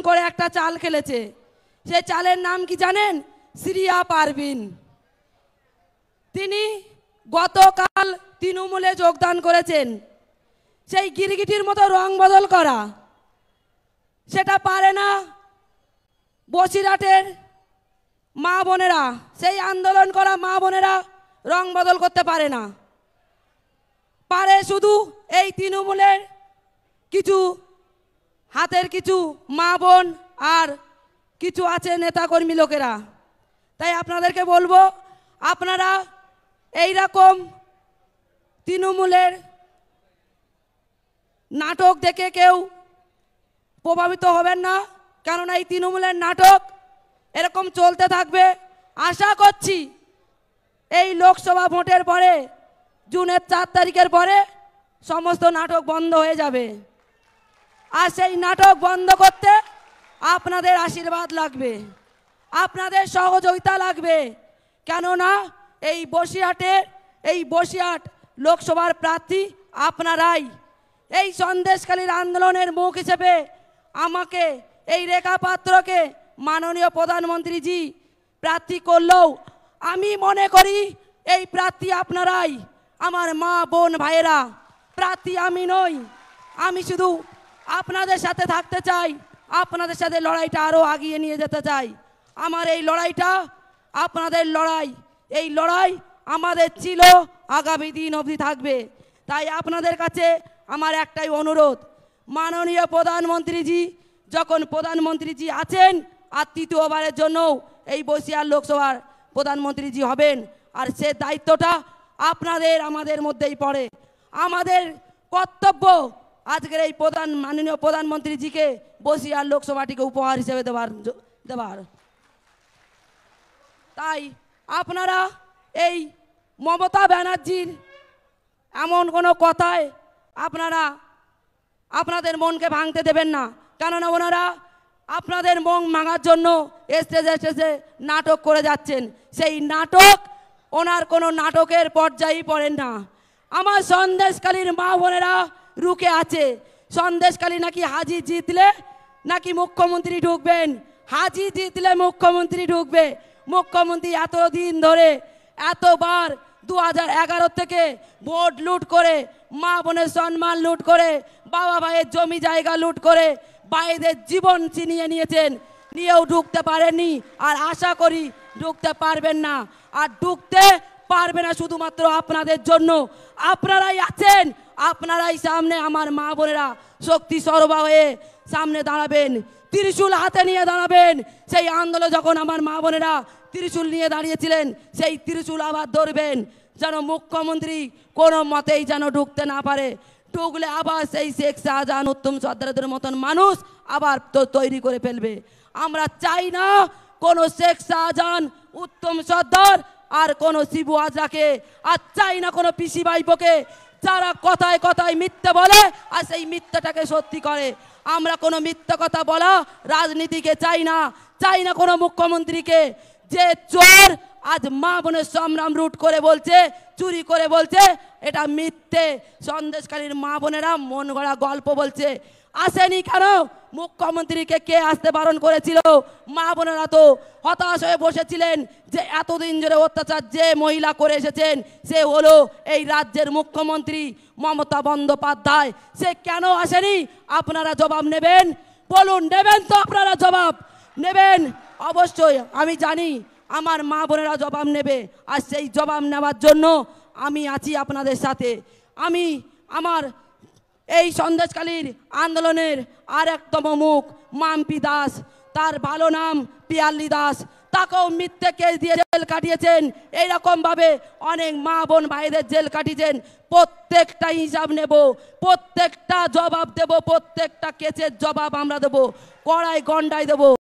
করে একটা চাল খেলেছে। সে চালের নাম কি জানেন? সিরিয়া পারভিন। তিনি গতকাল তৃণমূলে যোগদান করেছেন। সেই গিরগিটির মতো রং বদল করা সেটা পারে না বসিরহাটের মা বোনেরা, সেই আন্দোলন করা মা বোনেরা রং বদল করতে পারে না। পারে শুধু এই তৃণমূলের কিছু হাতের কিছু মা বোন আর কিছু আছে নেতাকর্মী লোকেরা। তাই আপনাদেরকে বলবো, আপনারা এই রকম তৃণমূলের নাটক দেখে কেউ প্রভাবিত হবেন না, কেননা এই তৃণমূলের নাটক এরকম চলতে থাকবে। আশা করছি এই লোকসভা ভোটের পরে, জুনের 4 তারিখের পরে সমস্ত নাটক বন্ধ হয়ে যাবে। আর সেই নাটক বন্ধ করতে আপনাদের আশীর্বাদ লাগবে, আপনাদের সহযোগিতা লাগবে। কেননা এই বসিরহাট লোকসভার প্রার্থী আপনারাই। এই সন্দেশখালীর আন্দোলনের মুখ হিসেবে আমাকে, এই রেখা পাত্রকে মাননীয় প্রধানমন্ত্রীজি প্রার্থী করলেও আমি মনে করি এই প্রার্থী আপনারাই। আমার মা বোন ভাইয়েরা, প্রার্থী আমি নই। আমি শুধু আপনাদের সাথে থাকতে চাই, আপনাদের সাথে লড়াইটা আরও এগিয়ে নিয়ে যেতে চাই। আমার এই লড়াইটা আপনাদের লড়াই, এই লড়াই আমাদের ছিল, আগামী দিন অবধি থাকবে। তাই আপনাদের কাছে আমার একটাই অনুরোধ, মাননীয় প্রধানমন্ত্রীজি যখন প্রধানমন্ত্রীজি আছেন, আর তৃতীয়বারের জন্যও এই বসিরহাট লোকসভার প্রধানমন্ত্রীজি হবেন, আর সে দায়িত্বটা আপনাদের আমাদের মধ্যেই পড়ে। আমাদের কর্তব্য আজকের এই মাননীয় প্রধানমন্ত্রীজিকে বসিরহাট লোকসভাটিকে উপহার হিসেবে দেবার। তাই আপনারা এই মমতা ব্যানার্জির এমন কোনো কথায় আপনারা আপনাদের মনকে ভাঙতে দেবেন না। কেননা ওনারা আপনাদের মন ভাঙার জন্য স্টেজে নাটক করে যাচ্ছেন। সেই নাটক ওনার কোনো নাটকের পর্যায়েই পড়েন না। আমার সন্দেশখালীর মা বোনেরা রুখে আছে। সন্দেশখালী নাকি হাজি জিতলে নাকি মুখ্যমন্ত্রী ঢুকবেন, হাজি জিতলে মুখ্যমন্ত্রী ঢুকবে। মুখ্যমন্ত্রী এতদিন ধরে এতবার 2011 থেকে ভোট লুট করে, মা বোনের সম্মান লুট করে, বাবা ভাইয়ের জমি জায়গা লুট করে ভাইদের জীবন ছিনিয়ে নিয়েছেন, নিয়েও ঢুকতে পারেননি। আর আশা করি ঢুকতে পারবেন না। আর ঢুকতে পারবে না শুধুমাত্র আপনাদের জন্য। আপনারাই আছেন, আপনারাই সামনে আমার মা বোনেরা শক্তি সরবরাহ হয়ে সামনে দাঁড়াবেন, ত্রিশূল হাতে নিয়ে দাঁড়াবেন। সেই আন্দোলন যখন আমার মা বোনেরা ত্রিশূল নিয়ে দাঁড়িয়েছিলেন, সেই ত্রিশূল আবার ধরবেন, যেন মুখ্যমন্ত্রী কোনো মতেই যেন ঢুকতে না পারে। ঢুকলে আবার সেই শেখ শাহজাহান, উত্তম সর্দারদের মতন মানুষ আবার তৈরি করে ফেলবে। আমরা চাই না কোনো শেখ শাহজাহান, উত্তম সর্দার আর কোনো শিবু হাজরাকে, আর চাই না কোনো পিসি ভাইপোকে, যারা কথায় কথায় মিথ্যে বলে আর সেই মিথ্যাটাকে সত্যি করে। আমরা কোনো মিথ্যা কথা বলা রাজনীতিকে চাই না। চাই না কোনো মুখ্যমন্ত্রীকে যে চোর আজ মা বোনের সংগ্রাম লুট করে বলছে, চুরি করে বলছে, এটা মিথ্যে। সন্দেশখালীর মা বোনেরা মন গড়া গল্প বলছে। আসেনি কেন? মুখ্যমন্ত্রীকে কে আসতে বারণ করেছিল? মা বোনেরা তো হতাশ হয়ে বসেছিলেন যে এতদিন ধরে অত্যাচার যে মহিলা করে এসেছেন সে হলো এই রাজ্যের মুখ্যমন্ত্রী মমতা বন্দ্যোপাধ্যায়। সে কেন আসেনি? আপনারা জবাব নেবেন, বলুন, নেবেন তো? আপনারা জবাব নেবেন অবশ্যই, আমি জানি আমার মা বোনেরা জবাব নেবে। আর সেই জবাব নেওয়ার জন্য আমি আছি আপনাদের সাথে। আমি আমার এই সন্দেশখালীর আন্দোলনের আর একতম মুখ মাম্পি দাস, তার ভালো নাম পিয়াল্লি দাস, তাকেও মিথ্যে কেস দিয়ে জেল কাটিয়েছেন। এইরকমভাবে অনেক মা বোন ভাইদের জেল কাটিয়েছেন। প্রত্যেকটা হিসাব নেব, প্রত্যেকটা জবাব দেব, প্রত্যেকটা কেসের জবাব আমরা দেবো, কড়াই গন্ডায় দেবো।